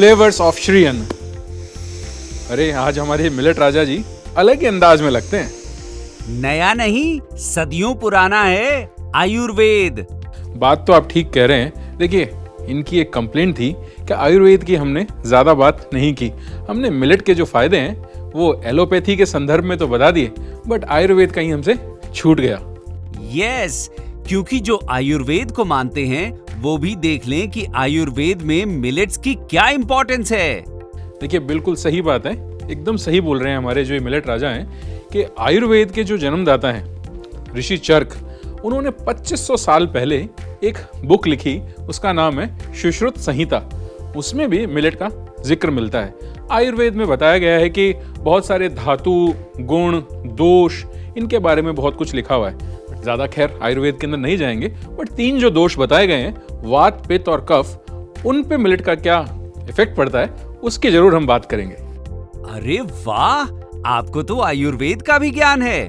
Flavours of Shri अन्न। अरे आज हमारे मिलेट राजा जी अलग ही अंदाज में लगते हैं। नया नहीं, सदियों पुराना है आयुर्वेद। बात तो आप ठीक कह रहे हैं। देखिए, इनकी एक कंप्लेंट थी कि आयुर्वेद की हमने ज्यादा बात नहीं की। हमने मिलेट के जो फायदे हैं वो एलोपैथी के संदर्भ में तो बता दिए, बट आयुर्वेद कहीं हमसे छूट गया। यस, क्योंकि जो आयुर्वेद को मानते हैं वो भी देख लें कि आयुर्वेद में मिलेट्स की क्या इंपॉर्टेंस है। देखिए, बिल्कुल सही बात है, एकदम सही बोल रहे हैं हमारे जो मिलेट राजा हैं कि आयुर्वेद के जो जन्मदाता हैं ऋषि चरक, उन्होंने 2500 साल पहले एक बुक लिखी, उसका नाम है सुश्रुत संहिता। उसमें भी मिलेट का जिक्र मिलता है। आयुर्वेद में बताया गया है कि बहुत सारे धातु, गुण, दोष, इनके बारे में बहुत कुछ लिखा हुआ है। ज्यादा खैर आयुर्वेद के अंदर नहीं जाएंगे, बट 3 जो दोष बताए गए हैं, वात, पित्त और कफ, उन पे मिलेट का क्या इफेक्ट पड़ता है उसकी जरूर हम बात करेंगे। अरे वाह, आपको तो आयुर्वेद का भी ज्ञान है।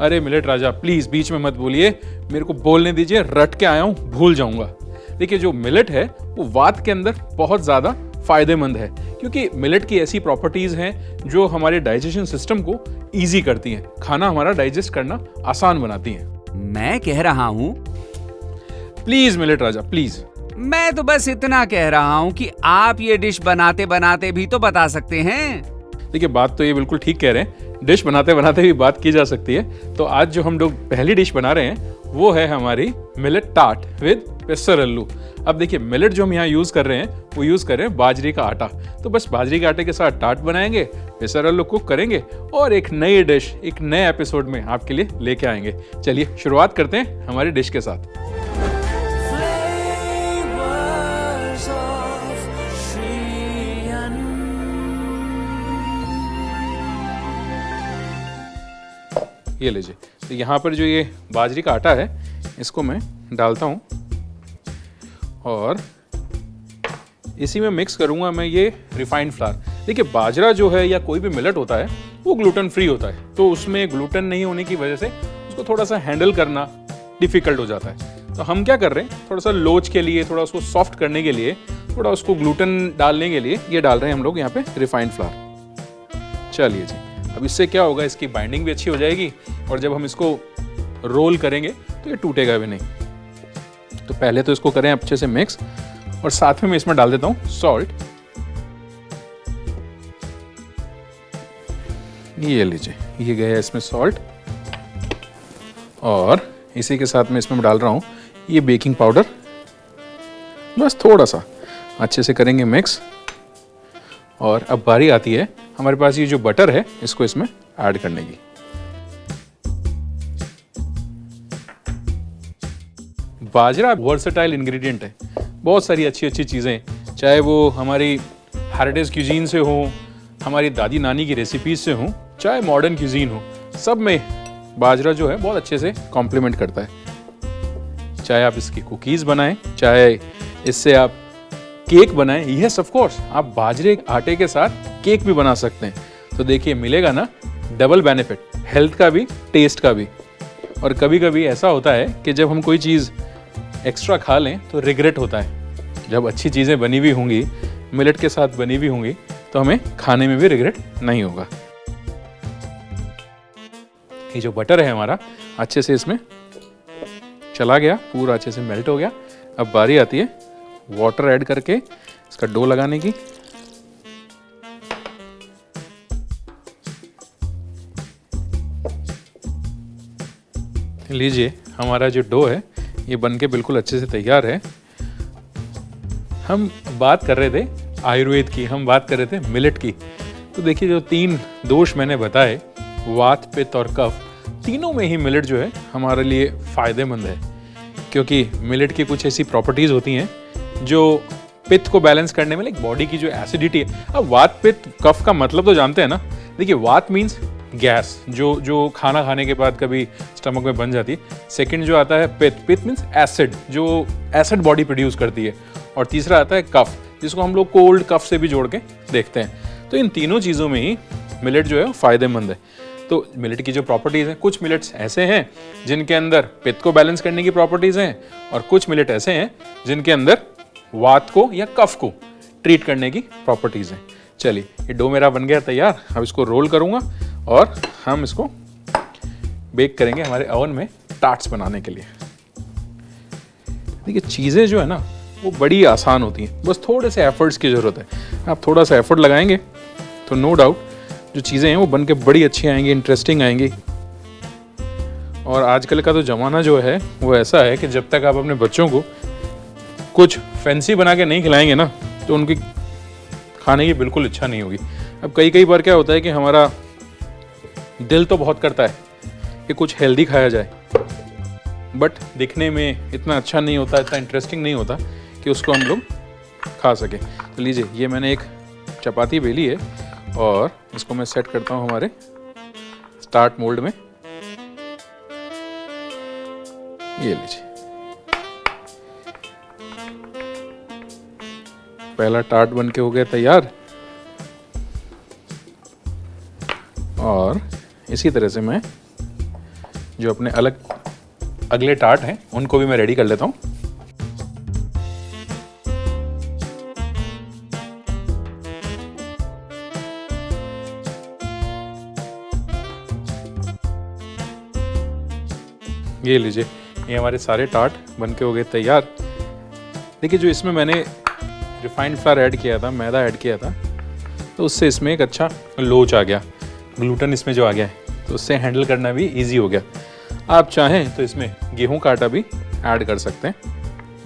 अरे मिलेट राजा, प्लीज बीच में मत बोलिए, मेरे को बोलने दीजिए, रट के आया हूं, भूल जाऊंगा। देखिए, जो मिलेट है वो वात के अंदर बहुत ज्यादा फायदेमंद है, क्योंकि मिलेट की ऐसी प्रॉपर्टीज हैं जो हमारे डाइजेशन सिस्टम को इजी करती हैं, खाना हमारा डाइजेस्ट करना आसान बनाती हैं। मैं कह रहा हूँ, प्लीज मिलेट राजा, प्लीज। मैं तो बस इतना कह रहा हूँ कि आप ये डिश बनाते बनाते भी तो बता सकते हैं। देखिए, बात तो ये बिल्कुल ठीक कह रहे हैं, डिश बनाते बनाते भी बात की जा सकती है। तो आज जो हम लोग पहली डिश बना रहे हैं वो है हमारी मिलेट टार्ट विद पेसर अल्लू। अब देखिए, मिलेट जो हम यहाँ यूज कर रहे हैं वो यूज कर रहे हैं बाजरे का आटा। तो बस बाजरे के आटे के साथ टार्ट बनाएंगे, पेसर अल्लू कुक करेंगे और एक नई डिश एक नए एपिसोड में आपके लिए लेके आएंगे। चलिए शुरुआत करते हैं हमारी डिश के साथ। ये लीजिए, तो यहाँ पर जो ये बाजरे का आटा है इसको मैं डालता हूँ और इसी में मिक्स करूँगा मैं ये रिफाइंड फ्लावर। देखिए, बाजरा जो है या कोई भी मिलेट होता है वो ग्लूटेन फ्री होता है, तो उसमें ग्लूटेन नहीं होने की वजह से उसको थोड़ा सा हैंडल करना डिफिकल्ट हो जाता है। तो हम क्या कर रहे हैं, थोड़ा सा लोच के लिए, थोड़ा उसको सॉफ्ट करने के लिए, थोड़ा उसको ग्लूटेन डालने के लिए ये डाल रहे हैं हम लोग यहाँ पे रिफाइंड फ्लावर। चलिए जी, अब इससे क्या होगा, इसकी बाइंडिंग भी अच्छी हो जाएगी और जब हम इसको रोल करेंगे तो ये टूटेगा भी नहीं। तो पहले तो इसको करें अच्छे से मिक्स और साथ में मैं इसमें डाल देता हूं सॉल्ट। ये लीजिए, ये गया इसमें सॉल्ट और इसी के साथ में इसमें डाल रहा हूं ये बेकिंग पाउडर। बस थोड़ा सा अच्छे से करेंगे मिक्स। और अब बारी आती है हमारे पास ये जो बटर है इसको इसमें ऐड करने की। बाजरा वर्सेटाइल इंग्रेडिएंट है, बहुत सारी अच्छी अच्छी चीज़ें, चाहे वो हमारी हेरिटेज क्यूजीन से हो, हमारी दादी नानी की रेसिपीज से हो, चाहे मॉडर्न क्यूजीन हो, सब में बाजरा जो है बहुत अच्छे से कॉम्प्लीमेंट करता है। चाहे आप इसकी कुकीज़ बनाएं, चाहे इससे आप केक बनाएं, यस ऑफ कोर्स आप बाजरे के आटे के साथ केक भी बना सकते हैं। तो देखिए, मिलेगा ना डबल बेनिफिट, हेल्थ का भी, टेस्ट का भी। और कभी कभी ऐसा होता है कि जब हम कोई चीज़ एक्स्ट्रा खा लें तो रिग्रेट होता है। जब अच्छी चीज़ें बनी हुई होंगी, मिलेट के साथ बनी हुई होंगी, तो हमें खाने में भी रिग्रेट नहीं होगा। ये जो बटर है हमारा अच्छे से इसमें चला गया, पूरा अच्छे से मेल्ट हो गया। अब बारी आती है वाटर ऐड करके इसका डो लगाने की। लीजिए, हमारा जो डो है ये बनके बिल्कुल अच्छे से तैयार है। हम बात कर रहे थे आयुर्वेद की, हम बात कर रहे थे मिलेट की। तो देखिए, जो 3 दोष मैंने बताए, वात, पित्त और कफ, तीनों में ही मिलेट जो है हमारे लिए फायदेमंद है, क्योंकि मिलेट की कुछ ऐसी प्रॉपर्टीज होती हैं जो पित्त को बैलेंस करने में, लाइक बॉडी की जो एसिडिटी है। अब वात, पित्त, कफ का मतलब तो जानते हैं ना। देखिए, वात मीन्स गैस, जो खाना खाने के बाद कभी स्टमक में बन जाती है। सेकंड जो आता है पित्त, पित्त मीन्स एसिड, जो एसिड बॉडी प्रोड्यूस करती है। और तीसरा आता है कफ, जिसको हम लोग कोल्ड कफ से भी जोड़ के देखते हैं। तो इन तीनों चीज़ों में ही मिलेट जो है वो फायदेमंद है। तो मिलेट की जो प्रॉपर्टीज़ हैं, कुछ मिलेट्स ऐसे हैं जिनके अंदर पित्त को बैलेंस करने की प्रॉपर्टीज़ हैं और कुछ मिलेट ऐसे हैं जिनके अंदर वात को या कफ को ट्रीट करने की प्रॉपर्टीज़ हैं। चलिए, ये डो मेरा बन गया तैयार। अब इसको रोल करूँगा और हम इसको बेक करेंगे हमारे ओवन में टार्ट्स बनाने के लिए। देखिए, चीज़ें जो है ना वो बड़ी आसान होती हैं, बस थोड़े से एफर्ट्स की ज़रूरत है। आप थोड़ा सा एफर्ट लगाएंगे तो नो डाउट जो चीज़ें हैं वो बन के बड़ी अच्छी आएंगी, इंटरेस्टिंग आएंगी। और आजकल का तो ज़माना जो है वो ऐसा है कि जब तक आप अपने बच्चों को कुछ फैंसी बना के नहीं खिलाएंगे ना तो उनकी खाने की बिल्कुल इच्छा नहीं होगी। अब कई बार क्या होता है कि हमारा दिल तो बहुत करता है कि कुछ हेल्दी खाया जाए, बट दिखने में इतना अच्छा नहीं होता, इतना इंटरेस्टिंग नहीं होता कि उसको हम लोग खा सकें। तो लीजिए, ये मैंने एक चपाती बेली है और इसको मैं सेट करता हूँ हमारे स्टार्ट मोल्ड में। ये लीजिए, पहला टार्ट बन के हो गया तैयार। और इसी तरह से मैं जो अपने अगले टार्ट हैं उनको भी मैं रेडी कर लेता हूँ। ये लीजिए, ये हमारे सारे टार्ट बन के हो गए तैयार। देखिए, जो इसमें मैंने रिफाइंड फ्लावर ऐड किया था, मैदा ऐड किया था, तो उससे इसमें एक अच्छा लोच आ गया, ग्लूटेन इसमें जो आ गया है, तो उससे हैंडल करना भी इजी हो गया। आप चाहें तो इसमें गेहूं का आटा भी ऐड कर सकते हैं।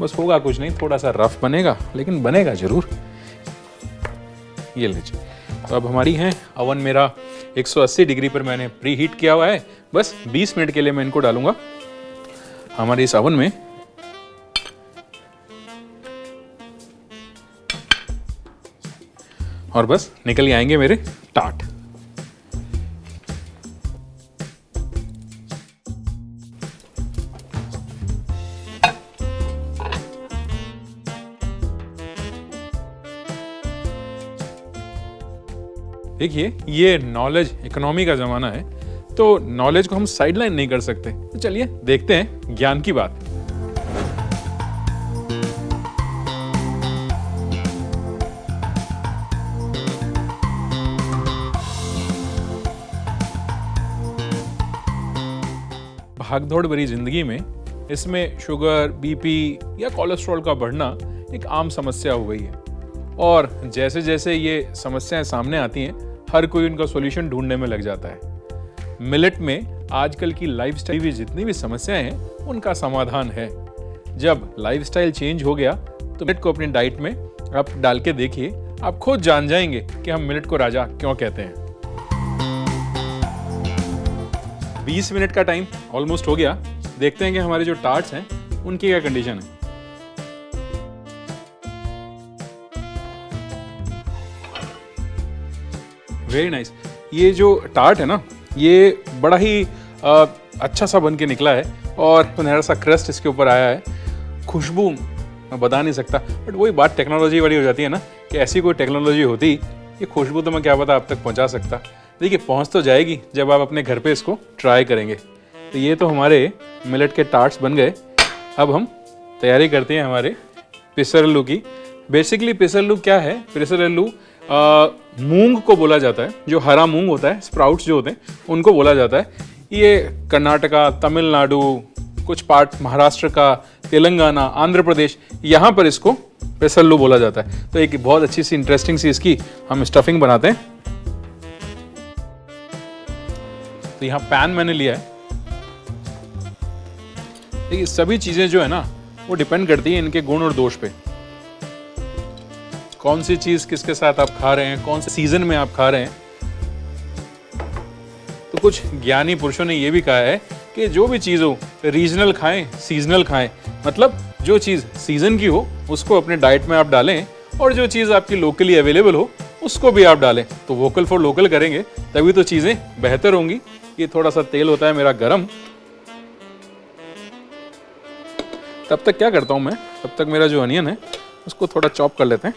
बस होगा कुछ नहीं, थोड़ा सा रफ बनेगा लेकिन बनेगा ज़रूर। ये लीजिए, तो अब हमारी हैं ओवन मेरा 180 डिग्री पर मैंने प्री हीट किया हुआ है। बस 20 मिनट के लिए मैं इनको डालूंगा हमारे इस ओवन में। और बस निकल ही आएंगे मेरे टार्ट। देखिए, ये नॉलेज इकोनॉमी का ज़माना है, तो नॉलेज को हम साइडलाइन नहीं कर सकते। तो चलिए देखते हैं ज्ञान की बात। भागदौड़ भरी जिंदगी में इसमें शुगर, बीपी या कोलेस्ट्रॉल का बढ़ना एक आम समस्या हो गई है। और जैसे जैसे ये समस्याएं सामने आती हैं, हर कोई उनका सॉल्यूशन ढूंढने में लग जाता है। मिलेट में आजकल की लाइफस्टाइल भी जितनी भी समस्याएं हैं उनका समाधान है। जब लाइफस्टाइल चेंज हो गया तो मिलेट को अपनी डाइट में आप डाल के देखिए, आप खुद जान जाएंगे कि हम मिलेट को राजा क्यों कहते हैं। 20 मिनट का टाइम ऑलमोस्ट हो गया। देखते हैं कि हमारे जो टार्ट्स हैं उनकी क्या कंडीशन है। Very nice. ये जो टार्ट है ना, ये बड़ा ही अच्छा सा बन के निकला है और सुनहरा सा क्रस्ट इसके ऊपर आया है। खुशबू मैं बता नहीं सकता, बट वही बात टेक्नोलॉजी वाली हो जाती है ना, कि ऐसी कोई टेक्नोलॉजी होती, ये खुशबू तो मैं क्या पता आप तक पहुंचा सकता। देखिए, पहुंच तो जाएगी जब आप अपने घर पे इसको ट्राई करेंगे। तो ये तो हमारे मिलेट के टार्ट्स बन गए। अब हम तैयारी करते हैं हमारे पिसरल्लू की। बेसिकली पिसरल्लू क्या है? पिसरल्लू मूंग को बोला जाता है, जो हरा मूंग होता है, स्प्राउट्स जो होते हैं उनको बोला जाता है। ये कर्नाटका, तमिलनाडु, कुछ पार्ट महाराष्ट्र का, तेलंगाना, आंध्र प्रदेश, यहाँ पर इसको पिसरल्लू बोला जाता है। तो एक बहुत अच्छी सी इंटरेस्टिंग सी इसकी हम स्टफिंग बनाते हैं। तो यहाँ पैन मैंने लिया है। देखिए, सभी चीजें जो है ना वो डिपेंड करती है इनके गुण और दोष पे। कौन सी चीज किसके साथ आप खा रहे हैं, कौन से सीजन में आप खा रहे हैं। तो कुछ ज्ञानी पुरुषों ने ये भी कहा है कि जो भी चीज हो रीजनल खाएं, सीजनल खाएं। मतलब जो चीज सीजन की हो उसको अपने डाइट में आप डालें, और जो चीज आपकी लोकली अवेलेबल हो उसको भी आप डालें। तो वोकल फॉर लोकल करेंगे तभी तो चीजें बेहतर होंगी। ये थोड़ा सा तेल होता है मेरा गरम। तब तक क्या करता हूं मैं, तब तक मेरा जो अनियन है उसको थोड़ा चॉप कर लेते हैं।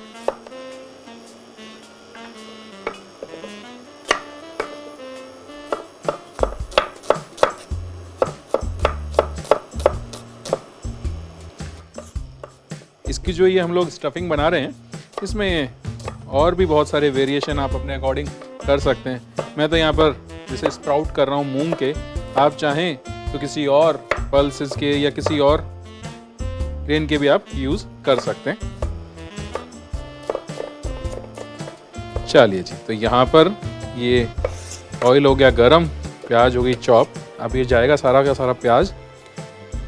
इसकी जो ये हम लोग स्टफिंग बना रहे हैं, इसमें और भी बहुत सारे वेरिएशन आप अपने अकॉर्डिंग कर सकते हैं। मैं तो यहाँ पर जैसे स्प्राउट कर रहा हूँ मूंग के, आप चाहें तो किसी और पल्सेस के या किसी और ग्रेन के भी आप यूज़ कर सकते हैं। चलिए जी, तो यहाँ पर ये ऑयल हो गया गरम, प्याज हो गई चॉप। अब ये जाएगा सारा का सारा प्याज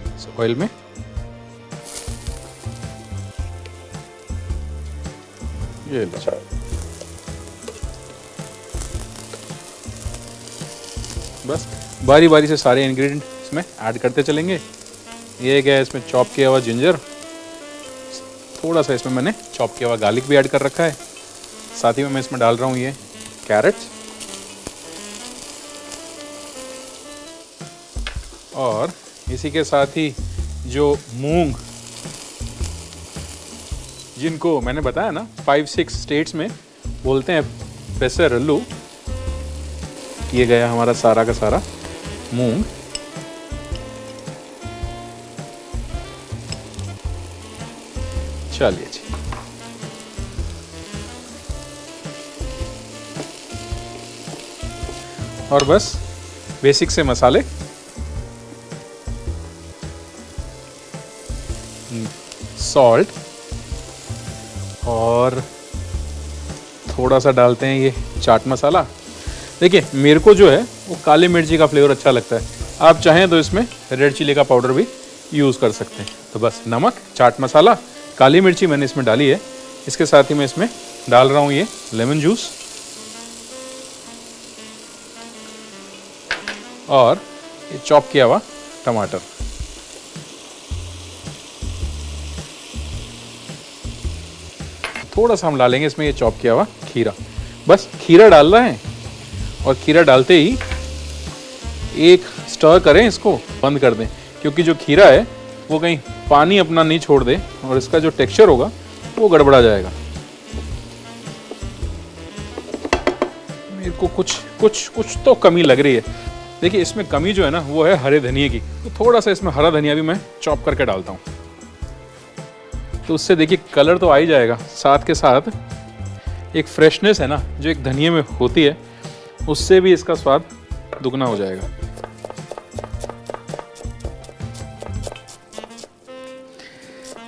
इस ऑयल में। ये लो, बस बारी बारी से सारे इंग्रेडिएंट इसमें ऐड करते चलेंगे। ये क्या है, इसमें चॉप किया हुआ जिंजर, थोड़ा सा इसमें मैंने चॉप किया हुआ गार्लिक भी ऐड कर रखा है। साथ ही में मैं इसमें डाल रहा हूँ ये कैरेट्स, और इसी के साथ ही जो मूंग, जिनको मैंने बताया ना 5-6 स्टेट्स में बोलते हैं पेसरल्लू, ये गया हमारा सारा का सारा मूंग। चलिए जी, और बस बेसिक से मसाले, सॉल्ट, और थोड़ा सा डालते हैं ये चाट मसाला। देखिए मेरे को जो है वो काली मिर्ची का फ्लेवर अच्छा लगता है, आप चाहें तो इसमें रेड चिली का पाउडर भी यूज़ कर सकते हैं। तो बस नमक, चाट मसाला, काली मिर्ची मैंने इसमें डाली है। इसके साथ ही मैं इसमें डाल रहा हूँ ये लेमन जूस, और ये चॉप किया हुआ टमाटर। थोड़ा सा हम डालेंगे इसमें ये चॉप किया हुआ खीरा। बस खीरा डाल रहे हैं, और खीरा डालते ही एक स्टर करें, इसको बंद कर दें, क्योंकि जो खीरा है वो कहीं पानी अपना नहीं छोड़ दे और इसका जो टेक्सचर होगा वो गड़बड़ा जाएगा। मेरे को कुछ तो कमी लग रही है। देखिए इसमें कमी जो है ना वो है हरे धनिए की, तो थोड़ा सा इसमें हरा धनिया भी मैं चॉप करके डालता हूँ, तो उससे देखिए कलर तो आ ही जाएगा, साथ के साथ एक फ्रेशनेस है ना जो एक धनिए में होती है, उससे भी इसका स्वाद दुगना हो जाएगा।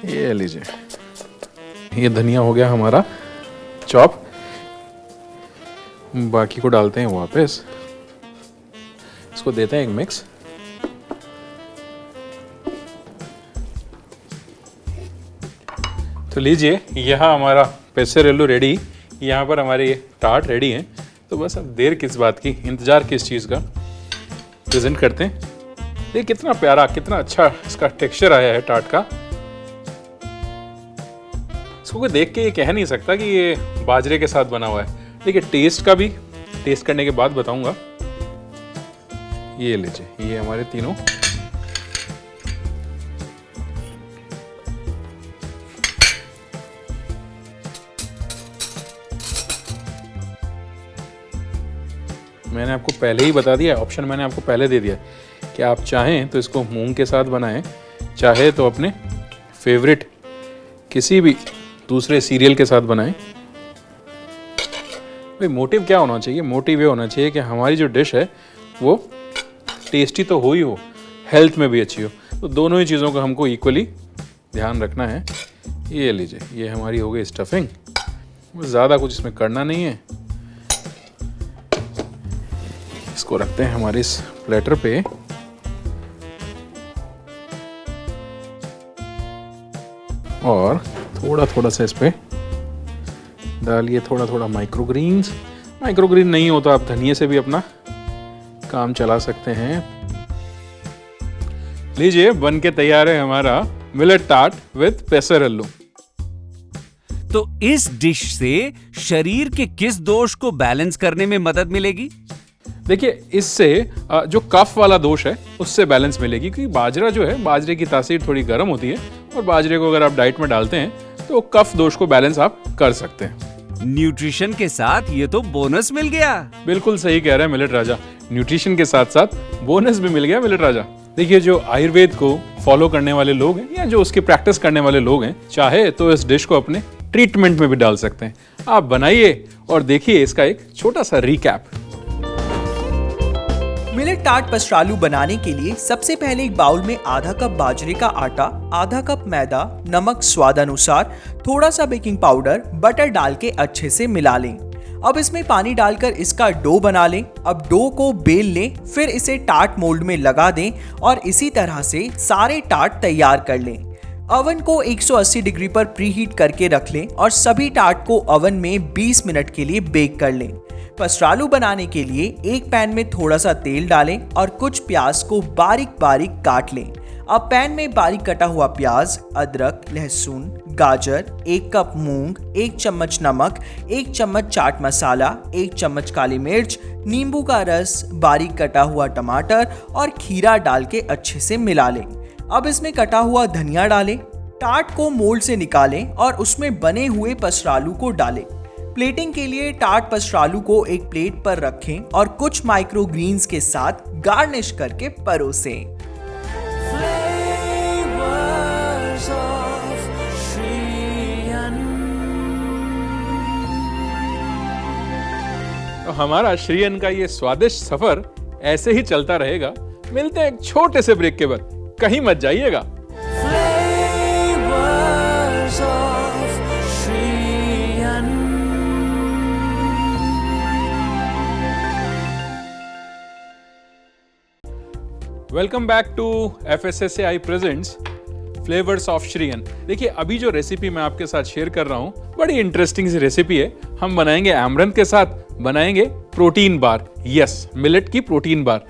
ये लीजिए, ये धनिया हो गया हमारा चॉप, बाकी को डालते हैं वापस, इसको देते हैं एक मिक्स। तो लीजिए यहाँ हमारा पेसरल्लू रेडी, यहाँ पर हमारे ये टार्ट रेडी हैं। तो बस अब देर किस बात की, इंतज़ार किस चीज़ का, प्रेजेंट करते हैं। देखिए कितना प्यारा, कितना अच्छा इसका टेक्सचर आया है टार्ट का। इसको कोई देख के ये कह नहीं सकता कि ये बाजरे के साथ बना हुआ है। देखिए टेस्ट का भी, टेस्ट करने के बाद बताऊंगा। ये लीजिए, ये हमारे तीनों मैंने आपको पहले ही बता दिया, ऑप्शन मैंने आपको पहले दे दिया कि आप चाहें तो इसको मूंग के साथ बनाएं, चाहे तो अपने फेवरेट किसी भी दूसरे सीरियल के साथ बनाएं। भाई मोटिव क्या होना चाहिए? मोटिव ये होना चाहिए कि हमारी जो डिश है वो टेस्टी तो हो ही हो, हेल्थ में भी अच्छी हो। तो दोनों ही चीज़ों का हमको इक्वली ध्यान रखना है। ये लीजिए, ये हमारी हो गई स्टफिंग, ज़्यादा कुछ इसमें करना नहीं है। इसको रखते हैं हमारे इस प्लेटर पे, और थोड़ा थोड़ा सा इस पे डालिए थोड़ा थोड़ा माइक्रोग्रीन्स। माइक्रोग्रीन नहीं हो तो आप धनिया से भी अपना काम चला सकते हैं। लीजिए बन के तैयार है हमारा मिलेट टार्ट विद पेसरल्लू। तो इस डिश से शरीर के किस दोष को बैलेंस करने में मदद मिलेगी? देखिए इससे जो कफ वाला दोष है उससे बैलेंस मिलेगी, क्योंकि बाजरा जो है, बाजरे की तासीर थोड़ी गर्म होती है, और बाजरे को अगर आप डाइट में डालते हैं तो कफ दोष को बैलेंस आप कर सकते हैं। न्यूट्रिशन के साथ ये तो बोनस मिल गया। बिल्कुल सही कह रहे हैं मिलेट राजा, न्यूट्रिशन के साथ साथ बोनस भी मिल गया मिलेट राजा। देखिए जो आयुर्वेद को फॉलो करने वाले लोग हैं या जो उसकी प्रैक्टिस करने वाले लोग हैं, चाहे तो इस डिश को अपने ट्रीटमेंट में भी डाल सकते हैं। आप बनाइए और देखिए इसका एक छोटा सा रिकैप। मिलेट टार्ट पसरालू बनाने के लिए सबसे पहले एक बाउल में आधा कप बाजरे का आटा, आधा कप मैदा, नमक स्वाद अनुसार, थोड़ा सा बेकिंग पाउडर, बटर डाल के अच्छे से मिला लें। अब इसमें पानी डालकर इसका डो बना लें। अब डो को बेल लें, फिर इसे टार्ट मोल्ड में लगा दें और इसी तरह से सारे टार्ट तैयार कर लें। ओवन को 180 डिग्री पर प्रीहीट करके रख लें और सभी टार्ट को ओवन में 20 मिनट के लिए बेक कर लें। पसरालू बनाने के लिए एक पैन में थोड़ा सा तेल डालें और कुछ प्याज को बारीक बारीक काट लें। अब पैन में बारीक कटा हुआ प्याज, अदरक, लहसुन, गाजर, 1 कप मूंग, 1 चम्मच नमक, 1 चम्मच चाट मसाला, 1 चम्मच काली मिर्च, नींबू का रस, बारीक कटा हुआ टमाटर और खीरा डाल के अच्छे से मिला लें। अब इसमें कटा हुआ धनिया डालें। टार्ट को मोल्ड से निकालें और उसमें बने हुए पसरालू को डालें। प्लेटिंग के लिए टार्ट पसरालू को एक प्लेट पर रखें और कुछ माइक्रो ग्रीन्स के साथ गार्निश करके परोसें। तो हमारा श्रीयन का ये स्वादिष्ट सफर ऐसे ही चलता रहेगा। मिलते हैं एक छोटे से ब्रेक के बाद, कहीं मत जाइएगा। Welcome back to FSSAI presents flavours of Shriyan. देखिए अभी जो रेसिपी मैं आपके साथ शेयर कर रहा हूँ बड़ी इंटरेस्टिंग सी रेसिपी है। हम बनाएंगे एमरंथ के साथ बनाएंगे प्रोटीन बार। यस, मिलेट की प्रोटीन बार।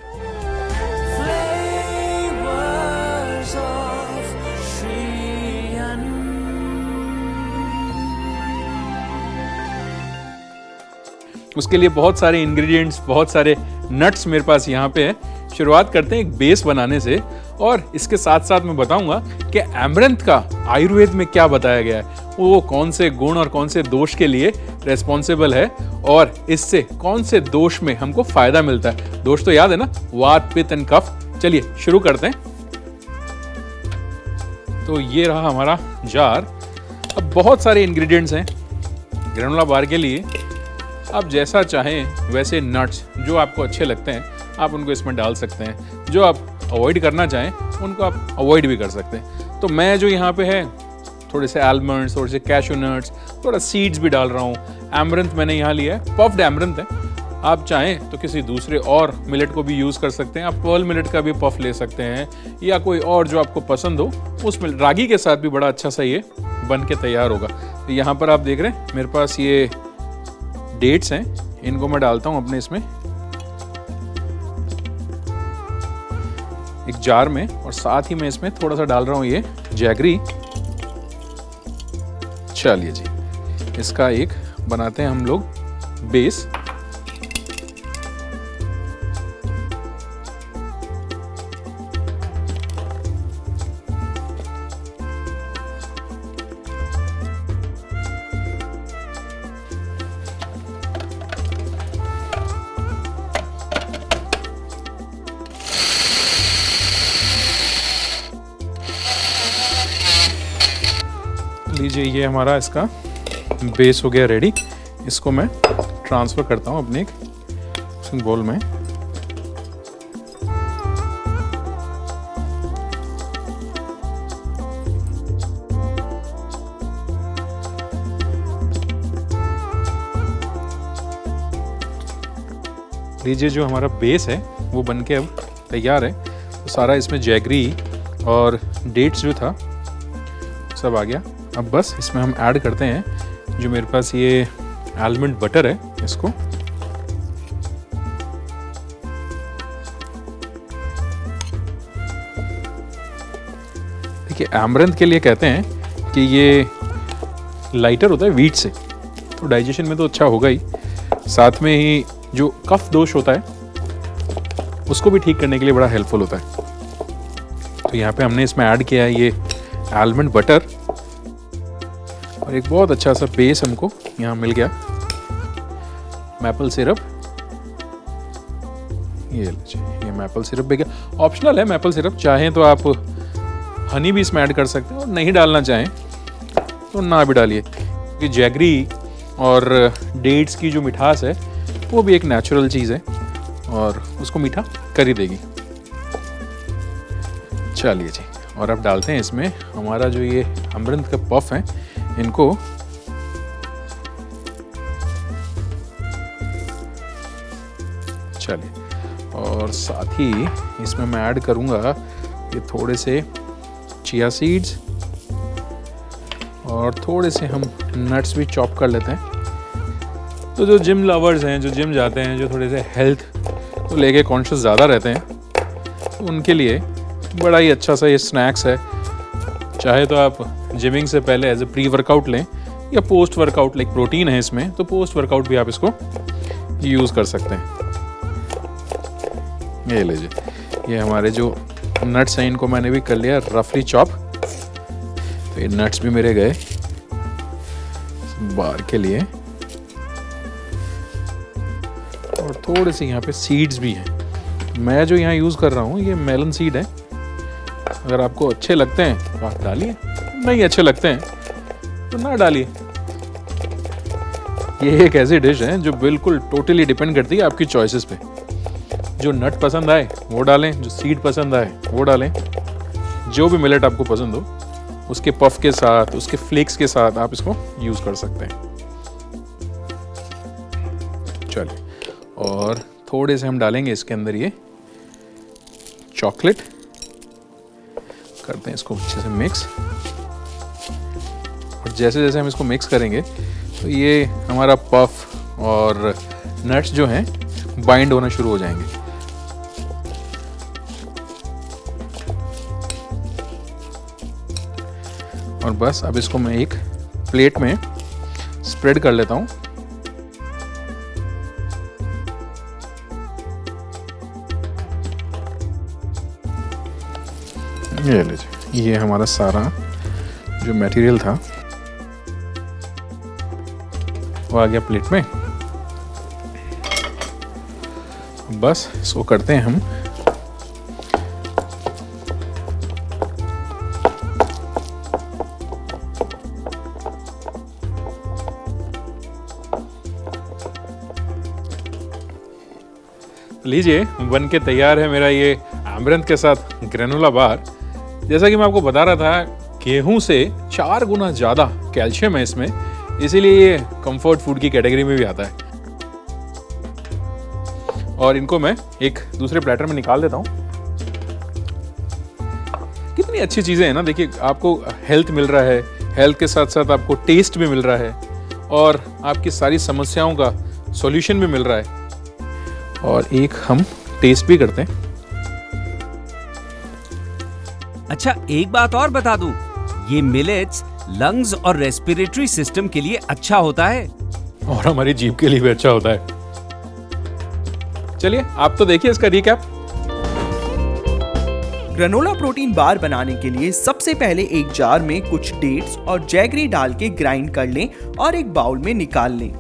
उसके लिए बहुत सारे इंग्रेडिएंट्स, बहुत सारे नट्स मेरे पास यहाँ पे हैं। शुरुआत करते हैं एक बेस बनाने से और इसके साथ साथ मैं बताऊंगा कि एमरंथ का आयुर्वेद में क्या बताया गया है, वो कौन से गुण और कौन से दोष के लिए रेस्पॉन्सिबल है और इससे कौन से दोष में हमको फायदा मिलता है। दोष तो याद है ना, वात, पित्त एंड कफ। चलिए शुरू करते हैं। तो ये रहा हमारा जार। अब बहुत सारे इंग्रेडिएंट्स हैं ग्रेनोला बार के लिए। आप जैसा चाहें वैसे नट्स जो आपको अच्छे लगते हैं आप उनको इसमें डाल सकते हैं। जो आप अवॉइड करना चाहें उनको आप अवॉइड भी कर सकते हैं। तो मैं जो यहाँ पे है थोड़े से आलमंड्स, थोड़े से कैशू नट्स, थोड़ा सीड्स भी डाल रहा हूँ। एमरंथ मैंने यहाँ लिया है, पफ्ड एमरंथ है। आप चाहें तो किसी दूसरे और मिलेट को भी यूज़ कर सकते हैं। आप पर्ल मिलेट का भी पफ ले सकते हैं या कोई और जो आपको पसंद हो उसमें। रागी के साथ भी बड़ा अच्छा सा ये बन के तैयार होगा। तो यहाँ पर आप देख रहे हैं मेरे पास ये डेट्स हैं, इनको मैं डालता हूँ अपने इसमें एक जार में और साथ ही मैं इसमें थोड़ा सा डाल रहा हूँ ये जैगरी। चलिए जी, इसका एक बनाते हैं हम लोग बेस। लीजिए ये हमारा इसका बेस हो गया रेडी। इसको मैं ट्रांसफ़र करता हूँ अपने एक बोल में। लीजिए जो हमारा बेस है वो बनके अब तैयार है। तो सारा इसमें जैगरी और डेट्स जो था सब आ गया। अब बस इसमें हम ऐड करते हैं जो मेरे पास ये आलमंड बटर है, इसको देखिए एमरंथ के लिए कहते हैं कि ये लाइटर होता है वीट से, तो डाइजेशन में तो अच्छा होगा ही, साथ में ही जो कफ दोष होता है उसको भी ठीक करने के लिए बड़ा हेल्पफुल होता है। तो यहाँ पे हमने इसमें ऐड किया है ये आलमंड बटर और एक बहुत अच्छा सा बेस हमको यहाँ मिल गया। मैपल सिरप, ये मैपल सिरप भी गया। ऑप्शनल है मैपल सिरप, चाहें तो आप हनी भी इसमें ऐड कर सकते हैं और नहीं डालना चाहें तो ना भी डालिए। कि जैगरी और डेट्स की जो मिठास है वो भी एक नेचुरल चीज़ है और उसको मीठा कर ही देगी। चलिए जी, और अब डालते हैं इसमें हमारा जो ये अमरंथ का पफ है, इनको चलिए, और साथ ही इसमें मैं ऐड करूँगा ये थोड़े से चिया सीड्स और थोड़े से हम नट्स भी चॉप कर लेते हैं। तो जो जिम लवर्स हैं, जो जिम जाते हैं, जो थोड़े से हेल्थ को लेके कॉन्शियस ज़्यादा रहते हैं, तो उनके लिए बड़ा ही अच्छा सा ये स्नैक्स है। चाहे तो आप जिमिंग से पहले एज ए प्री वर्कआउट लें या पोस्ट वर्कआउट, लाइक प्रोटीन है इसमें, तो पोस्ट वर्कआउट भी आप इसको यूज़ कर सकते हैं। ये लीजिए, ये हमारे जो नट्स हैं इनको मैंने भी कर लिया रफली चॉप। तो ये नट्स भी मेरे गए बार के लिए, और थोड़े से यहाँ पे सीड्स भी हैं। मैं जो यहाँ यूज़ कर रहा हूँ ये मेलन सीड है। अगर आपको अच्छे लगते हैं तो आप डालिए, नहीं अच्छे लगते हैं तो ना डालिए। ये एक ऐसी डिश है जो बिल्कुल टोटली डिपेंड करती है आपकी चॉइसेस पे। जो नट पसंद आए वो डालें, जो सीड पसंद आए वो डालें। जो भी मिलेट आपको पसंद हो उसके पफ के साथ, उसके फ्लेक्स के साथ आप इसको यूज़ कर सकते हैं। चलिए, और थोड़े से हम डालेंगे इसके अंदर ये चॉकलेट, करते हैं इसको अच्छे से मिक्स। और जैसे जैसे हम इसको मिक्स करेंगे तो ये हमारा पफ और नट्स जो हैं बाइंड होना शुरू हो जाएंगे। और बस अब इसको मैं एक प्लेट में स्प्रेड कर लेता हूँ। ये लीजिए, ये हमारा सारा जो मटेरियल था वो आ गया प्लेट में। बस इसको करते हैं हम लीजिए, बन के तैयार है मेरा ये अमरंथ के साथ ग्रेनोला बार। जैसा कि मैं आपको बता रहा था, गेहूं से 4 गुना ज़्यादा कैल्शियम है इसमें, इसीलिए ये कंफर्ट फूड की कैटेगरी में भी आता है। और इनको मैं एक दूसरे प्लेटर में निकाल देता हूँ। कितनी अच्छी चीज़ें हैं ना, देखिए आपको हेल्थ मिल रहा है, हेल्थ के साथ साथ आपको टेस्ट भी मिल रहा है और आपकी सारी समस्याओं का सॉल्यूशन भी मिल रहा है। और एक हम टेस्ट भी करते हैं। अच्छा, एक बात और बता दूं, ये मिलेट्स लंग्स और रेस्पिरेटरी सिस्टम के लिए अच्छा होता है और हमारी जीभ के लिए भी अच्छा होता है। चलिए, आप तो देखिए इसका रिकैप। ग्रेनोला प्रोटीन बार बनाने के लिए सबसे पहले एक जार में कुछ डेट्स और जैगरी डाल के ग्राइंड कर लें और एक बाउल में निकाल लें।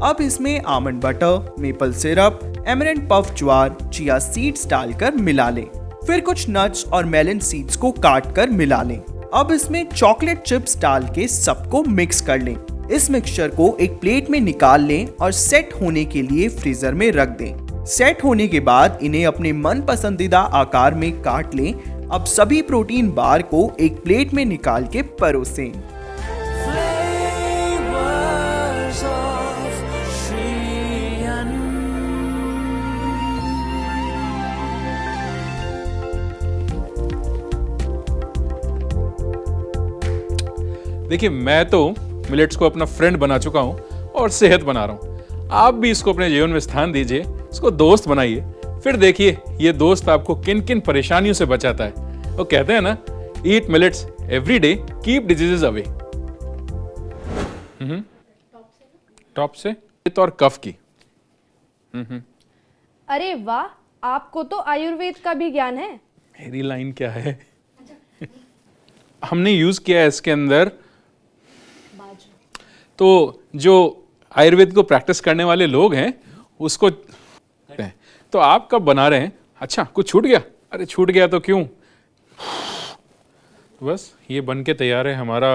अब इसमें almond butter, maple syrup, emerald puff ज्वार, चिया सीड्स डालकर मिला लें। फिर कुछ नट्स और मेलन सीड्स को काट कर मिला लें। अब इसमें चॉकलेट चिप्स डाल के सबको मिक्स कर लें। इस मिक्सचर को एक प्लेट में निकाल लें और सेट होने के लिए फ्रीजर में रख दें। सेट होने के बाद इन्हें अपने मन पसंदीदा आकार में काट लें। अब सभी प्रोटीन बार को एक प्लेट में निकाल के परोसें। देखिए, मैं तो मिलेट्स को अपना फ्रेंड बना चुका हूं और सेहत बना रहा हूं। आप भी इसको अपने जीवन में स्थान दीजिए, इसको दोस्त बनाइए, फिर देखिए ये दोस्त आपको किन किन परेशानियों से बचाता है। वो कहते हैं ना, eat millets every day, keep diseases away. Top से पित्त और कफ की। अरे वाह, आपको तो आयुर्वेद का भी ज्ञान है। मेरी लाइन क्या है? हमने यूज किया है इसके अंदर, तो जो आयुर्वेद को प्रैक्टिस करने वाले लोग हैं उसको, तो आप कब बना रहे हैं? अच्छा, कुछ छूट गया? अरे छूट गया तो क्यों? बस ये बन के तैयार है हमारा